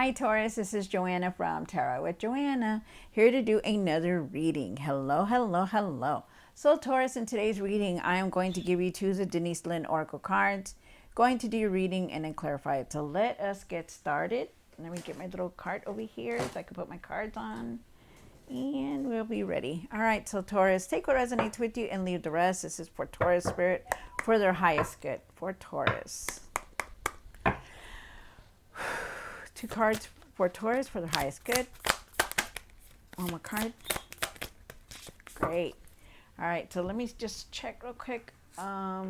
Hi Taurus, this is Joanna from Tarot with Joanna, here to do another reading. Hello, hello, hello. So Taurus, in today's reading, I am going to give you two of the Denise Lynn Oracle cards, going to do your reading and then clarify it. So let us get started. Let me get my little card over here so I can put my cards on. And we'll be ready. All right, so Taurus, take what resonates with you and leave the rest. This is for Taurus spirit, for their highest good, for Taurus. Two cards for Taurus for their highest good. One more card. Great. All right, so let me just check real quick. I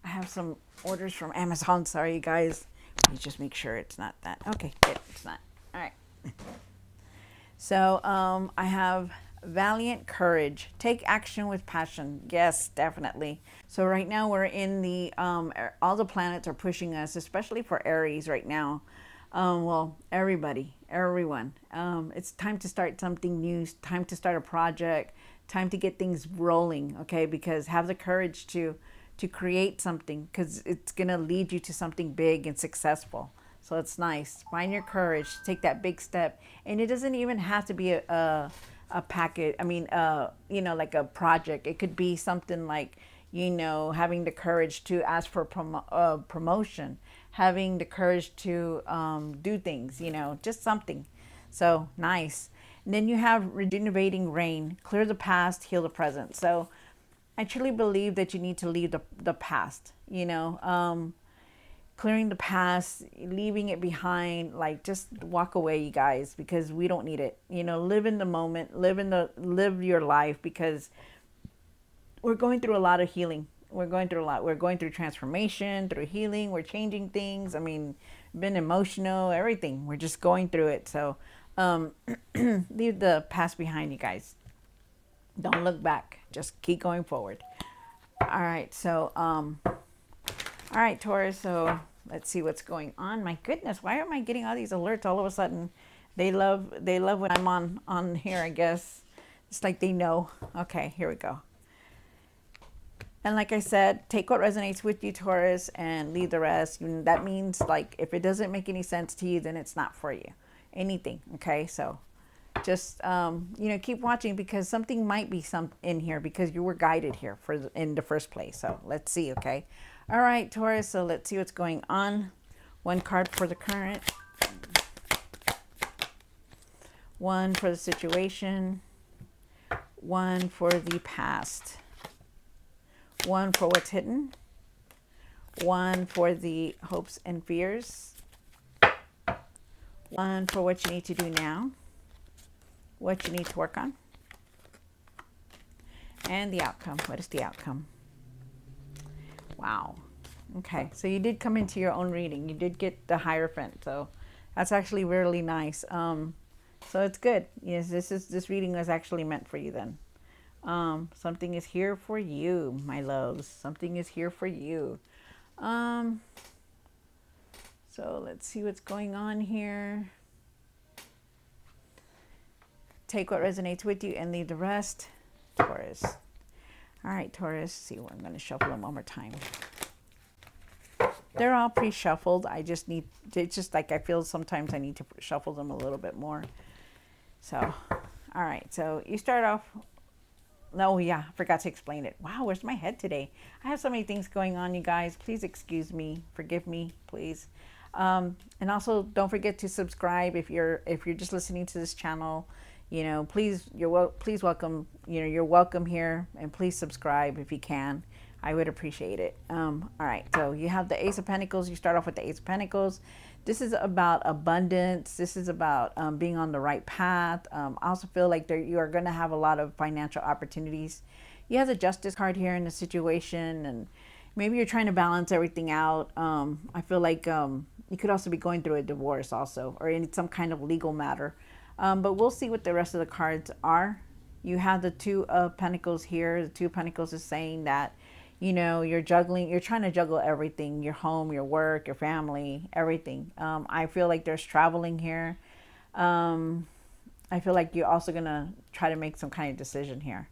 have some orders from Amazon. Sorry, you guys. Let me just make sure it's not that. Okay, good. It's not. All right. So I have valiant courage. Take action with passion. Yes, definitely. So right now we're in the, all the planets are pushing us, especially for Aries right now. Well, everyone. It's time to start something new, time to start a project, time to get things rolling, okay? Because have the courage to create something, because it's going to lead you to something big and successful. So it's nice. Find your courage, take that big step. And it doesn't even have to be a packet. I mean, like a project. It could be something like, having the courage to ask for promotion, having the courage to do things, just something. So nice. And then you have regenerating rain, clear the past, heal the present. So I truly believe that you need to leave the past, clearing the past, leaving it behind, like just walk away, you guys, because we don't need it. Live in the moment, live your life, because we're going through a lot of healing. We're going through a lot. We're going through transformation, through healing. We're changing things. I mean, been emotional, everything. We're just going through it. So leave the past behind, you guys. Don't look back. Just keep going forward. All right. So, all right, Taurus. So let's see what's going on. My goodness, why am I getting all these alerts all of a sudden? They love when I'm on here, I guess. It's like they know. Okay, here we go. And like I said, take what resonates with you, Taurus, and leave the rest. And that means, like, if it doesn't make any sense to you, then it's not for you. Anything, okay? So just, keep watching, because something might be in here, because you were guided here in the first place. So let's see, okay? All right, Taurus, so let's see what's going on. One card for the current. One for the situation. One for the past. One for what's hidden. One for the hopes and fears. One for what you need to do now. What you need to work on. And the outcome. What is the outcome? Wow. Okay, so you did come into your own reading. You did get the Hierophant. So that's actually really nice. So it's good. Yes, this reading was actually meant for you then. Something is here for you, my loves. Something is here for you. So let's see what's going on here. Take what resonates with you and leave the rest, Taurus. All right, Taurus. See, I'm going to shuffle them one more time. They're all pre-shuffled. It's just like I feel sometimes I need to shuffle them a little bit more. So, all right. So you start off. Oh, yeah, I forgot to explain it. Wow, where's my head today? I have so many things going on, you guys. Please excuse me. Forgive me, please. And also, don't forget to subscribe if you're just listening to this channel. Please, please welcome. You're welcome here, and please subscribe if you can. I would appreciate it. All right, so you have the Ace of Pentacles. You start off with the Ace of Pentacles. This is about abundance. This is about being on the right path. I also feel like you are going to have a lot of financial opportunities. You have the Justice card here in the situation, and maybe you're trying to balance everything out. I feel like you could also be going through a divorce also, or in some kind of legal matter. But we'll see what the rest of the cards are. You have the Two of Pentacles here. The Two of Pentacles is saying that you're trying to juggle everything, your home, your work, your family, everything. I feel like there's traveling here. I feel like you're also going to try to make some kind of decision here.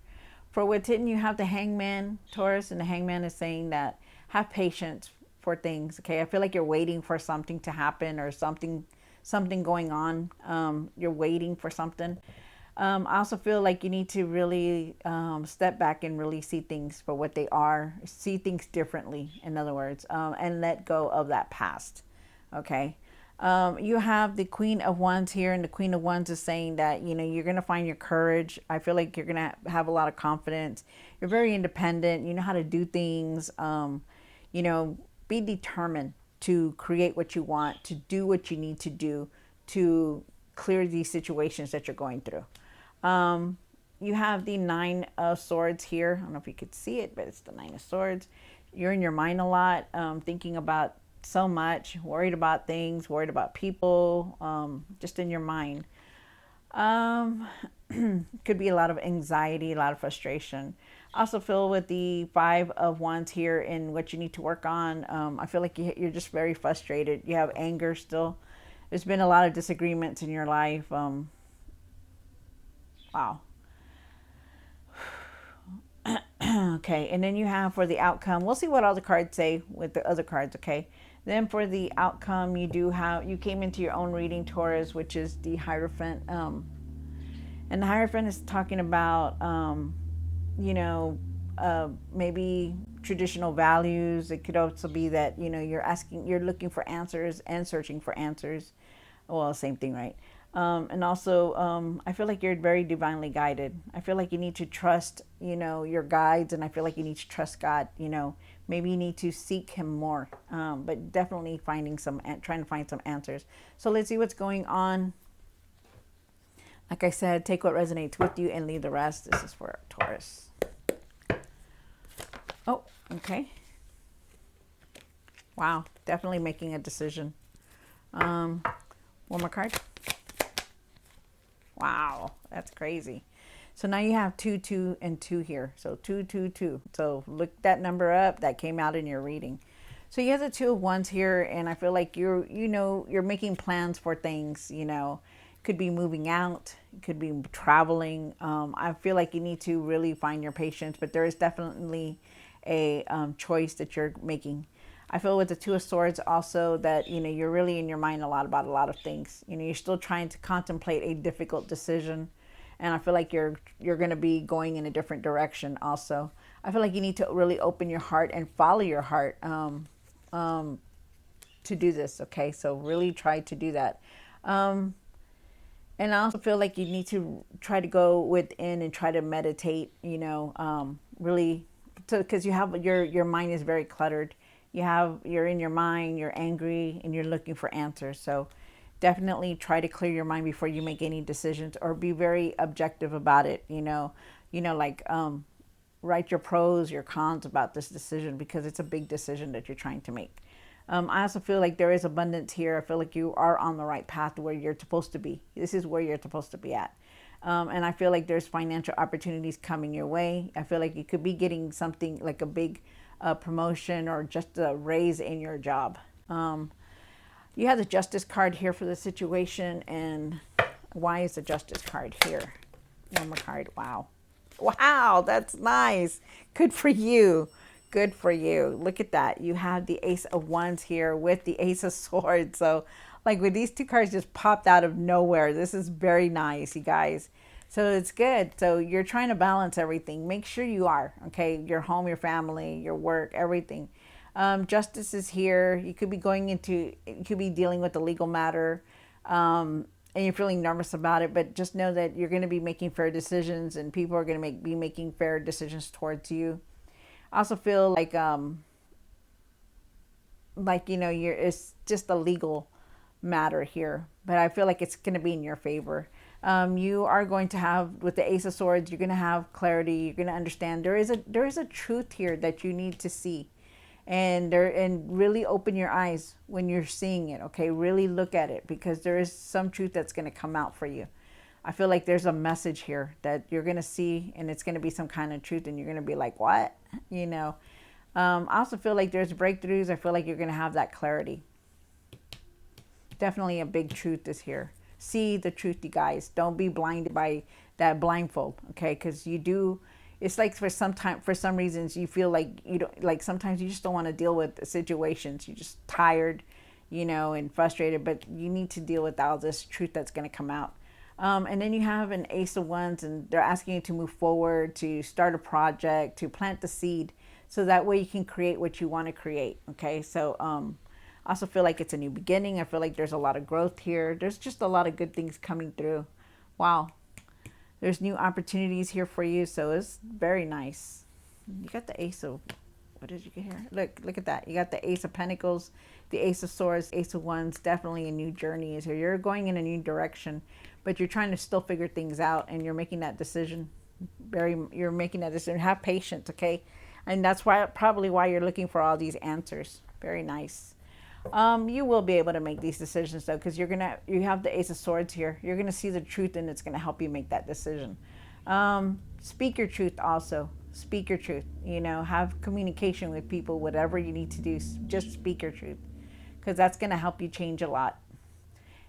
For what's hidden, you have the Hangman, Taurus, and the Hangman is saying that have patience for things, okay? I feel like you're waiting for something to happen, or something something going on. You're waiting for something. I also feel like you need to really step back and really see things for what they are, see things differently, in other words, and let go of that past. Okay. You have the Queen of Wands here, and the Queen of Wands is saying that, you know, you're going to find your courage. I feel like you're going to have a lot of confidence. You're very independent. You know how to do things. You know, be determined to create what you want, to do what you need to do to clear these situations that you're going through. You have the Nine of Swords here. I don't know if you could see it, but it's the Nine of Swords. You're in your mind a lot, thinking about so much, worried about things, worried about people, just in your mind. Could be a lot of anxiety, a lot of frustration. I also feel with the Five of Wands here and what you need to work on. I feel like you're just very frustrated. You have anger still. There's been a lot of disagreements in your life. Wow. Okay, and then you have for the outcome, we'll see what all the cards say with the other cards, okay? Then for the outcome, you came into your own reading, Taurus, which is the Hierophant. And the Hierophant is talking about, you know, maybe traditional values. It could also be that, you know, you're looking for answers and searching for answers. Well, same thing, right? And also, I feel like you're very divinely guided. I feel like you need to trust, you know, your guides, and I feel like you need to trust God. You know, maybe you need to seek Him more, but definitely trying to find some answers. So let's see what's going on. Like I said, take what resonates with you and leave the rest. This is for Taurus. Oh, okay. Wow, definitely making a decision. One more card. Wow, that's crazy. So now you have 2, 2, and 2 here. So 2, 2, 2. So look that number up. That came out in your reading. So you have the Two of Wands here, and I feel like you're making plans for things. You know, could be moving out, it could be traveling. I feel like you need to really find your patience, but there is definitely a choice that you're making. I feel with the Two of Swords also that, you know, you're really in your mind a lot about a lot of things. You know, you're still trying to contemplate a difficult decision. And I feel like you're going to be going in a different direction also. I feel like you need to really open your heart and follow your heart to do this, okay? So really try to do that. And I also feel like you need to try to go within and try to meditate, you know, really, because you have your mind is very cluttered. You're in your mind, you're angry, and you're looking for answers. So definitely try to clear your mind before you make any decisions, or be very objective about it. Like write your pros, your cons about this decision, because it's a big decision that you're trying to make. I also feel like there is abundance here. I feel like you are on the right path where you're supposed to be. This is where you're supposed to be at. And I feel like there's financial opportunities coming your way. I feel like you could be getting something like a big promotion or just a raise in your job. You have the Justice card here for the situation. And why is the Justice card here? One more card. Wow. Wow, that's nice. Good for you. Good for you. Look at that. You have the Ace of Wands here with the Ace of Swords. So like with these two cards just popped out of nowhere. This is very nice, you guys. So it's good. So you're trying to balance everything. Make sure you are, okay? Your home, your family, your work, everything. Justice is here. You could be dealing with a legal matter. And you're feeling nervous about it, but just know that you're going to be making fair decisions, and people are going to be making fair decisions towards you. I also feel like it's just a legal matter here, but I feel like it's going to be in your favor. You are going to have, with the Ace of Swords, you're going to have clarity. You're going to understand there is a truth here that you need to see, and really open your eyes when you're seeing it. Okay, really look at it, because there is some truth that's going to come out for you. I feel like there's a message here that you're going to see, and it's going to be some kind of truth, and you're going to be like, what? I also feel like there's breakthroughs. I feel like you're going to have that clarity. Definitely a big truth is here. See the truth, you guys. Don't be blinded by that blindfold, okay? Because it's like for some reasons you feel like you don't, like sometimes you just don't want to deal with the situations. You're just tired. you know, and frustrated, but you need to deal with all this truth that's going to come out. And then you have an Ace of Wands, and they're asking you to move forward, to start a project, to plant the seed, so that way you can create what you want to create. Okay, so I also feel like it's a new beginning. I feel like there's a lot of growth here. There's just a lot of good things coming through. Wow, there's new opportunities here for you, so it's very nice. You got the Ace of, what did you get here? Look at that. You got the Ace of Pentacles, the Ace of Swords, Ace of Wands. Definitely a new journey is here. You're going in a new direction, but you're trying to still figure things out, and you're making that decision. You're making that decision. Have patience, okay? And that's probably why you're looking for all these answers. Very nice. You will be able to make these decisions though, because you have the Ace of Swords here. You're gonna see the truth, and it's gonna help you make that decision. Speak your truth also. Speak your truth. You know, have communication with people. Whatever you need to do, just speak your truth, because that's gonna help you change a lot.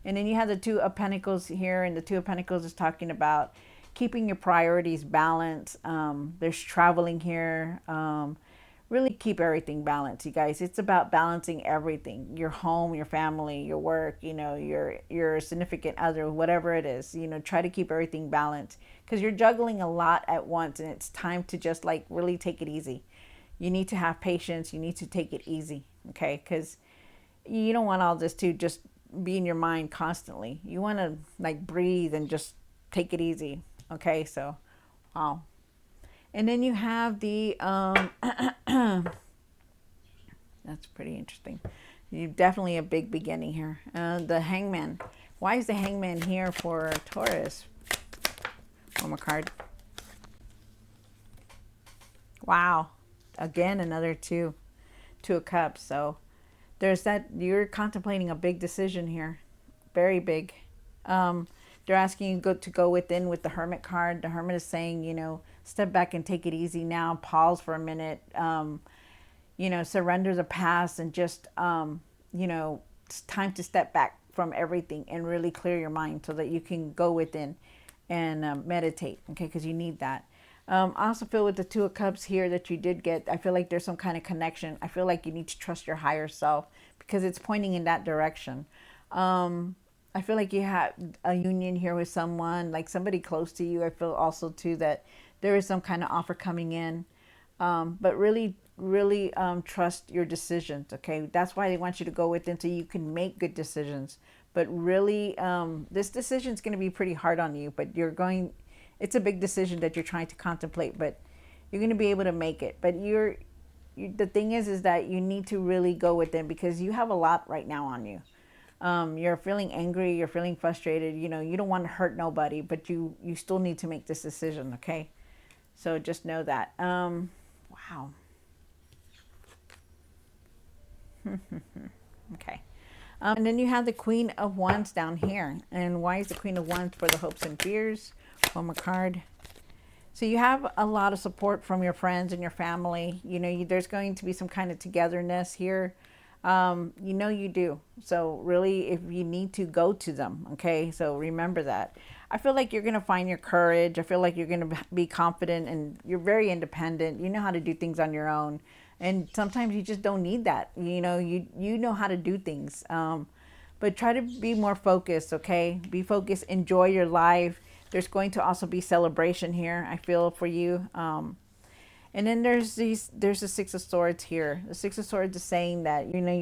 And then you have the Two of Pentacles here, and the Two of Pentacles is talking about keeping your priorities balanced. There's traveling here. Really keep everything balanced, you guys. It's about balancing everything: your home, your family, your work, you know, your significant other, whatever it is. You know, try to keep everything balanced, because you're juggling a lot at once, and it's time to just like really take it easy. You need to have patience. You need to take it easy, okay? Because you don't want all this to just be in your mind constantly. You want to like breathe and just take it easy, okay? So, wow. And then you have the, that's pretty interesting. You definitely a big beginning here. The Hangman. Why is the Hangman here for Taurus? One more card. Wow. Again, another two of Cups. So there's that, you're contemplating a big decision here. Very big. They're asking you to go within with the Hermit card. The Hermit is saying, you know, step back and take it easy now. Pause for a minute. You know, surrender the past, and just, you know, it's time to step back from everything and really clear your mind, so that you can go within and meditate, okay, because you need that. I also feel with the Two of Cups here that you did get, I feel like there's some kind of connection. I feel like you need to trust your higher self, because it's pointing in that direction. I feel like you have a union here with someone, like somebody close to you. I feel also too that there is some kind of offer coming in, but really trust your decisions, okay? That's why they want you to go within, so you can make good decisions. But really, this decision is going to be pretty hard on you, but it's a big decision that you're trying to contemplate, but you're going to be able to make it. But the thing is that you need to really go within, because you have a lot right now on you. You're feeling angry, you're feeling frustrated, you know, you don't want to hurt nobody, but you still need to make this decision, okay? So just know that. Wow. Okay. And then you have the Queen of Wands down here. And why is the Queen of Wands for the hopes and fears? One more card. So you have a lot of support from your friends and your family. You know, there's going to be some kind of togetherness here. You know you do. So really, if you need to, go to them, okay? So remember that. I feel like you're going to find your courage. I feel like you're going to be confident, and you're very independent. You know how to do things on your own. And sometimes you just don't need that. You know, you know how to do things. But try to be more focused, okay? Be focused. Enjoy your life. There's going to also be celebration here, I feel, for you. And then there's the Six of Swords here. The Six of Swords is saying that, you know,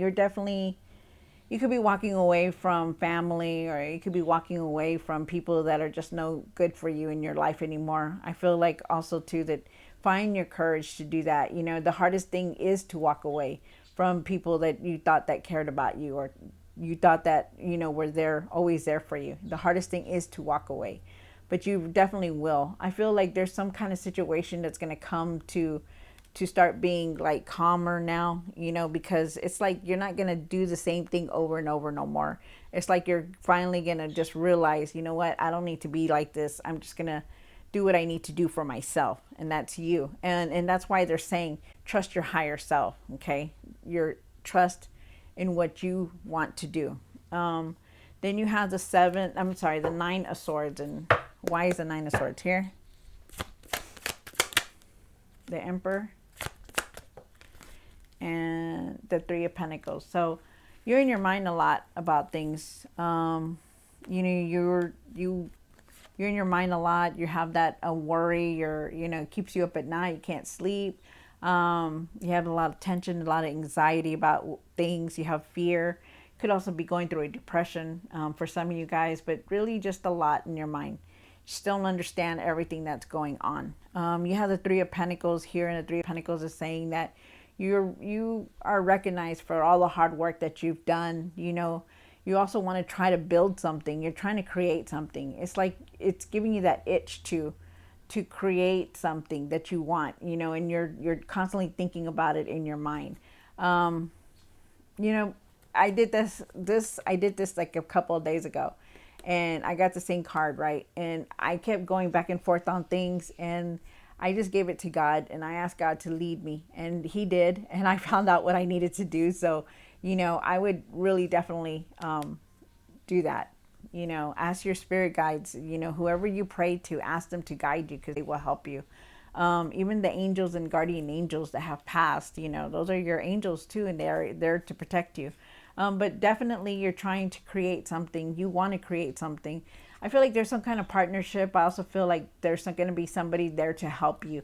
you could be walking away from family, or you could be walking away from people that are just no good for you in your life anymore. I feel like also too that find your courage to do that. You know, the hardest thing is to walk away from people that you thought that cared about you, or you thought that, you know, were there, always there for you. The hardest thing is to walk away. But you definitely will. I feel like there's some kind of situation that's going to come to start being like calmer now, you know, because it's like you're not going to do the same thing over and over no more. It's like you're finally going to just realize, you know what, I don't need to be like this. I'm just going to do what I need to do for myself, and that's you. And that's why they're saying trust your higher self, okay? Your trust in what you want to do. Then you have the Nine of Swords. And why is the Nine of Swords here? The Emperor and the Three of Pentacles. So you're in your mind a lot about things. You're in your mind a lot. You have that worry. Keeps you up at night. You can't sleep. You have a lot of tension, a lot of anxiety about things. You have fear. Could also be going through a depression for some of you guys, but really just a lot in your mind. You still don't understand everything that's going on. You have the Three of Pentacles here, and the Three of Pentacles is saying that you are recognized for all the hard work that you've done. You also want to try to build something. You're trying to create something. It's like it's giving you that itch to create something that you want, and you're constantly thinking about it in your mind. Um, I did this like a couple of days ago, and I got the same card, right? And I kept going back and forth on things, and I just gave it to God, and I asked God to lead me, and He did, and I found out what I needed to do. So, I would really definitely do that. Ask your spirit guides, whoever you pray to, ask them to guide you, because they will help you. Even the angels and guardian angels that have passed, those are your angels too, and they're there to protect you. But definitely you're trying to create something. You want to create something. I feel like there's some kind of partnership. I also feel like there's going to be somebody there to help you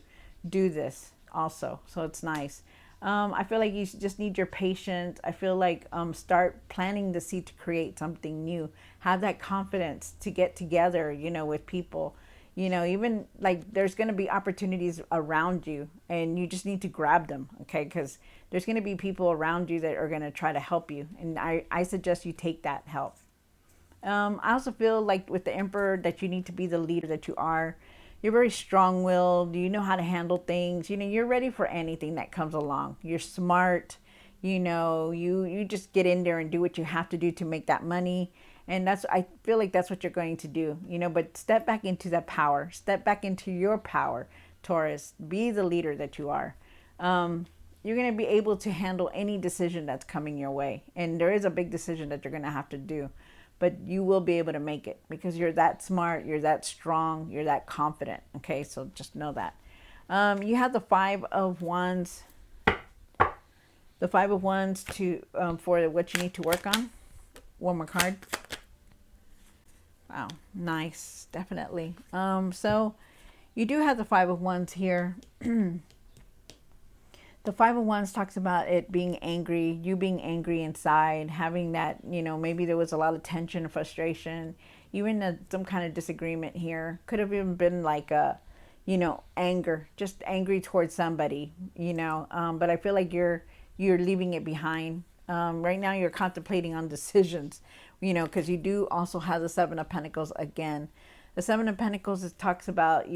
do this also. So it's nice. I feel like you just need your patience. I feel like start planting the seed to create something new. Have that confidence to get together, with people. Even like there's going to be opportunities around you, and you just need to grab them, okay? Because there's going to be people around you that are going to try to help you. And I suggest you take that help. I also feel like with the Emperor that you need to be the leader that you are. You're very strong-willed. You know how to handle things. You're ready for anything that comes along. You're smart. You just get in there and do what you have to do to make that money. And I feel like that's what you're going to do. But step back into that power. Step back into your power, Taurus. Be the leader that you are. You're going to be able to handle any decision that's coming your way. And there is a big decision that you're going to have to do. But you will be able to make it because you're that smart, you're that strong, you're that confident. Okay, so just know that. You have the Five of Wands. The Five of Wands for what you need to work on. One more card. Wow, nice, definitely. So you do have the Five of Wands here. The Five of Wands talks about it being angry, you being angry inside, having that, maybe there was a lot of tension and frustration, even some kind of disagreement here. Could have even been like anger, just angry towards somebody, but I feel like you're leaving it behind. Right now you're contemplating on decisions, because you do also have the Seven of Pentacles again. The Seven of Pentacles talks about,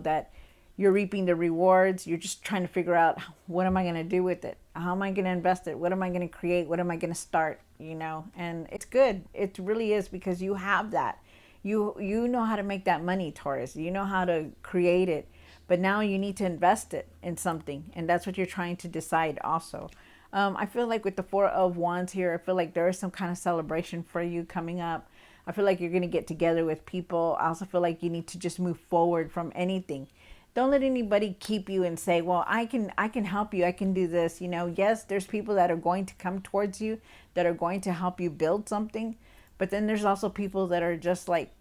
that you're reaping the rewards. You're just trying to figure out, what am I going to do with it? How am I going to invest it? What am I going to create? What am I going to start? And it's good. It really is, because you have that. You know how to make that money, Taurus. You know how to create it. But now you need to invest it in something. And that's what you're trying to decide also. I feel like with the Four of Wands here, I feel like there is some kind of celebration for you coming up. I feel like you're going to get together with people. I also feel like you need to just move forward from anything. Don't let anybody keep you and say, well, I can help you. I can do this. Yes, there's people that are going to come towards you that are going to help you build something. But then there's also people that are just like,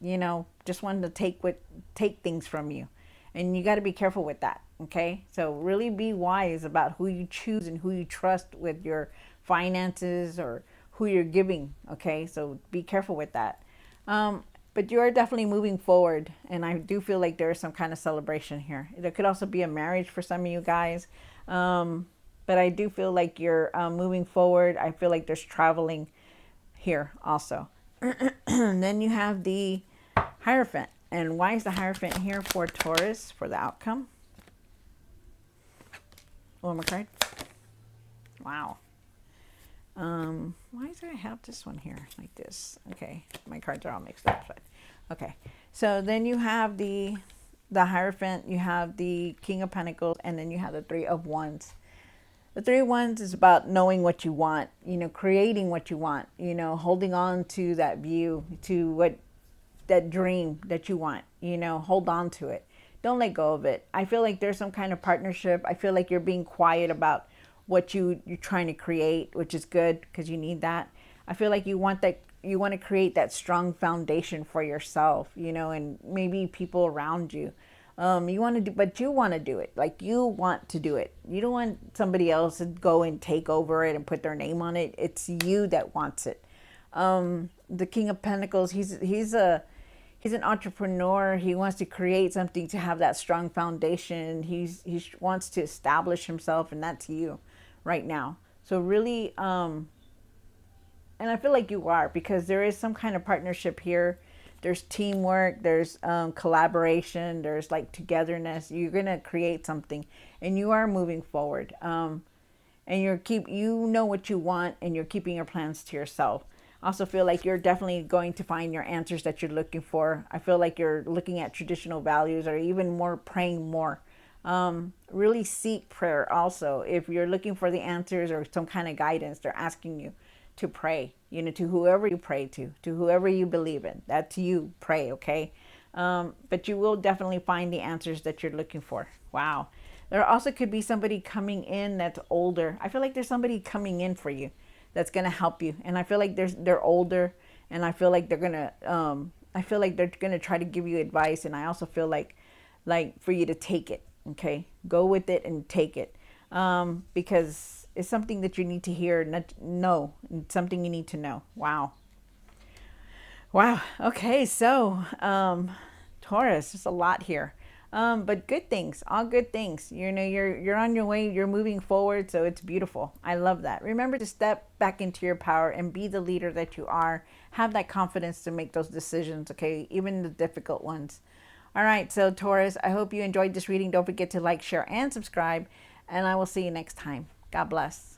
just wanting to take things from you. And you got to be careful with that. Okay. So really be wise about who you choose and who you trust with your finances or who you're giving. Okay. So be careful with that. But you are definitely moving forward, and I do feel like there is some kind of celebration here. There could also be a marriage for some of you guys, but I do feel like you're moving forward. I feel like there's traveling here also. And then you have the Hierophant. And why is the Hierophant here for Taurus, for the outcome? One more card. Wow. Why does I have this one here like this? Okay, my cards are all mixed up. But okay, so then you have the Hierophant, you have the King of Pentacles, and then you have the Three of Wands. The Three of Wands is about knowing what you want, creating what you want, holding on to that view, to that dream that you want, hold on to it. Don't let go of it. I feel like there's some kind of partnership. I feel like you're being quiet about what you're trying to create, which is good because you need that. I feel like you want to create that strong foundation for yourself, you know, and maybe people around you. You want to do, but you want to do it. Like you want to do it. You don't want somebody else to go and take over it and put their name on it. It's you that wants it. The King of Pentacles, he's an entrepreneur. He wants to create something to have that strong foundation. He wants to establish himself, and that's you right now. So really, and I feel like you are, because there is some kind of partnership here. There's teamwork, there's collaboration, there's like togetherness. You're gonna create something, and you are moving forward. And you know what you want, and you're keeping your plans to yourself. I also feel like you're definitely going to find your answers that you're looking for. I feel like you're looking at traditional values, or even more praying more. Really seek prayer also. If you're looking for the answers or some kind of guidance, they're asking you to pray, you know, to whoever you pray to whoever you believe in. That's you, pray, okay? But you will definitely find the answers that you're looking for. Wow. There also could be somebody coming in that's older. I feel like there's somebody coming in for you that's going to help you. And I feel like they're older, and I feel like they're going to try to give you advice. And I also feel like for you to take it, okay? Go with it and take it. Because it's something that you need to hear, know, something you need to know. Wow. Wow. Okay. So, Taurus, there's a lot here. But good things, all good things. You know, you're on your way, you're moving forward, so it's beautiful. I love that. Remember to step back into your power and be the leader that you are. Have that confidence to make those decisions, okay? Even the difficult ones. All right, so Taurus, I hope you enjoyed this reading. Don't forget to like, share, and subscribe, and I will see you next time. God bless.